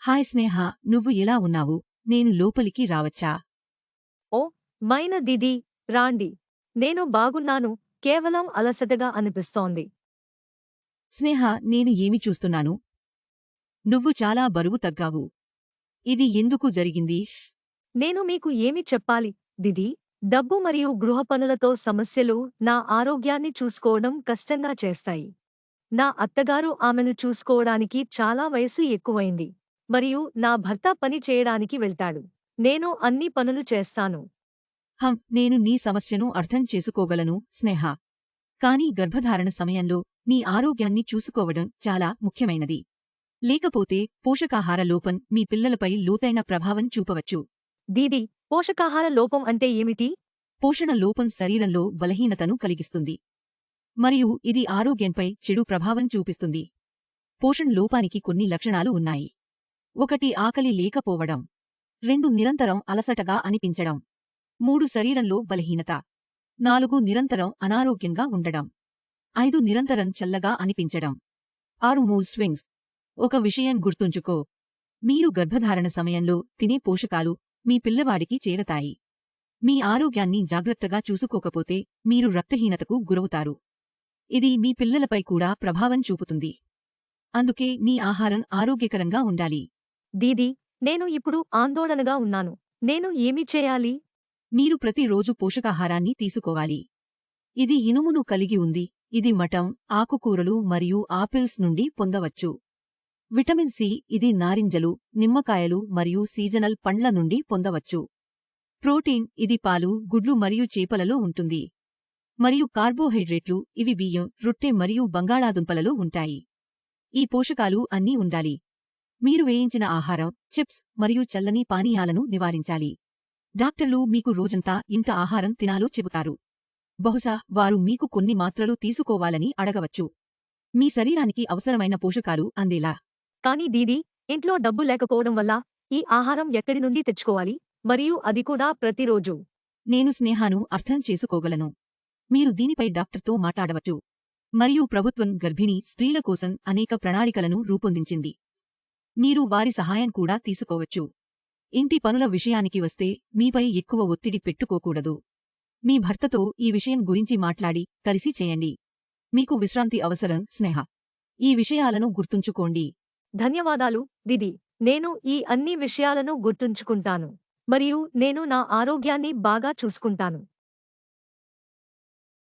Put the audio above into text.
Hi స్నేహ, నువ్వు ఎలా ఉన్నావు? నేను లోపలికి రావచ్చా? ఓ మైన దిదీ, రాండి. నేను బాగున్నాను, కేవలం అలసటగా అనిపిస్తోంది. స్నేహ, నేను ఏమి చూస్తున్నాను? నువ్వు చాలా బరువు తగ్గావు. ఇది ఎందుకు జరిగింది? నేను మీకు ఏమి చెప్పాలి, దిదీ? డబ్బు మరియు గృహ పనులతో సమస్యలు నా ఆరోగ్యాన్ని చూసుకోవడం కష్టంగా చేస్తాయి. నా అత్తగారు ఆమెను చూసుకోవడానికి చాలా వయసు ఎక్కువైంది. మరియు నా భర్త పని చేయడానికి వెళ్తాడు. నేను అన్ని పనులు చేస్తాను. నేను నీ సమస్యను అర్థం చేసుకోగలను, స్నేహ. కానీ గర్భధారణ సమయంలో నీ ఆరోగ్యాన్ని చూసుకోవడం చాలా ముఖ్యమైనది. లేకపోతే పోషకాహార లోపం మీ పిల్లలపై లోతైన ప్రభావం చూపవచ్చు. దీదీ, పోషకాహార లోపం అంటే ఏమిటి? పోషణ లోపం శరీరంలో బలహీనతను కలిగిస్తుంది. మరియు ఇది ఆరోగ్యంపై చెడు ప్రభావం చూపిస్తుంది. పోషణ లోపానికి కొన్ని లక్షణాలు ఉన్నాయి. 1 ఆకలి లేకపోవడం. 2 నిరంతరం అలసటగా అనిపించడం. 3 శరీరంలో బలహీనత. 4 నిరంతరం అనారోగ్యంగా ఉండడం. 5 నిరంతరం చల్లగా అనిపించడం. 6 మూడ్ స్వింగ్స్. ఒక విషయం గుర్తుంచుకో. మీరు గర్భధారణ సమయంలో తినే పోషకాలు మీ పిల్లవాడికి చేరతాయి. మీ ఆరోగ్యాన్ని జాగ్రత్తగా చూసుకోకపోతే మీరు రక్తహీనతకు గురవుతారు. ఇది మీ పిల్లలపై కూడా ప్రభావం చూపుతుంది. అందుకే నీ ఆహారం ఆరోగ్యకరంగా ఉండాలి. దీదీ, నేను ఇప్పుడు ఆందోళనగా ఉన్నాను. నేను ఏమి చేయాలి? మీరు ప్రతిరోజు పోషకాహారాన్ని తీసుకోవాలి. ఇది ఇనుమును కలిగి ఉంది. ఇది మటం, ఆకుకూరలు మరియు ఆపిల్స్ నుండి పొందవచ్చు. విటమిన్ సి ఇది నారింజలు, నిమ్మకాయలు మరియు సీజనల్ పండ్ల నుండి పొందవచ్చు. ప్రోటీన్ ఇది పాలు, గుడ్లు మరియు చేపలలో ఉంటుంది. మరియు కార్బోహైడ్రేట్లు ఇవి బియ్యం, రొట్టె మరియు బంగాళాదుంపలలో ఉంటాయి. ఈ పోషకాలు అన్నీ ఉండాలి. మీరు వేయించిన ఆహారం, చిప్స్ మరియు చల్లని పానీయాలను నివారించాలి. డాక్టర్లు మీకు రోజంతా ఇంత ఆహారం తినాలో చెబుతారు. బహుశా వారు మీకు కొన్ని మాత్రలు తీసుకోవాలని అడగవచ్చు. మీ శరీరానికి అవసరమైన పోషకాలు అందేలా. కానీ దీదీ, ఇంట్లో డబ్బు లేకపోవడం వల్ల ఈ ఆహారం ఎక్కడి నుండి తెచ్చుకోవాలి? మరియు అది కూడా ప్రతిరోజు. నేను స్నేహాను అర్థం చేసుకోగలను. మీరు దీనిపై డాక్టర్తో మాట్లాడవచ్చు. మరియు ప్రభుత్వం గర్భిణీ స్త్రీల కోసం అనేక ప్రణాళికలను రూపొందించింది. మీరు వారి సహాయం కూడా తీసుకోవచ్చు. ఇంటి పనుల విషయానికి వస్తే మీపై ఎక్కువ ఒత్తిడి పెట్టుకోకూడదు. మీ భర్తతో ఈ విషయం గురించి మాట్లాడి కలిసి చేయండి. మీకు విశ్రాంతి అవసరం, స్నేహ. ఈ విషయాలను గుర్తుంచుకోండి. ధన్యవాదాలు, దిదీ. నేను ఈ అన్ని విషయాలను గుర్తుంచుకుంటాను. మరియు నేను నా ఆరోగ్యాన్ని బాగా చూసుకుంటాను.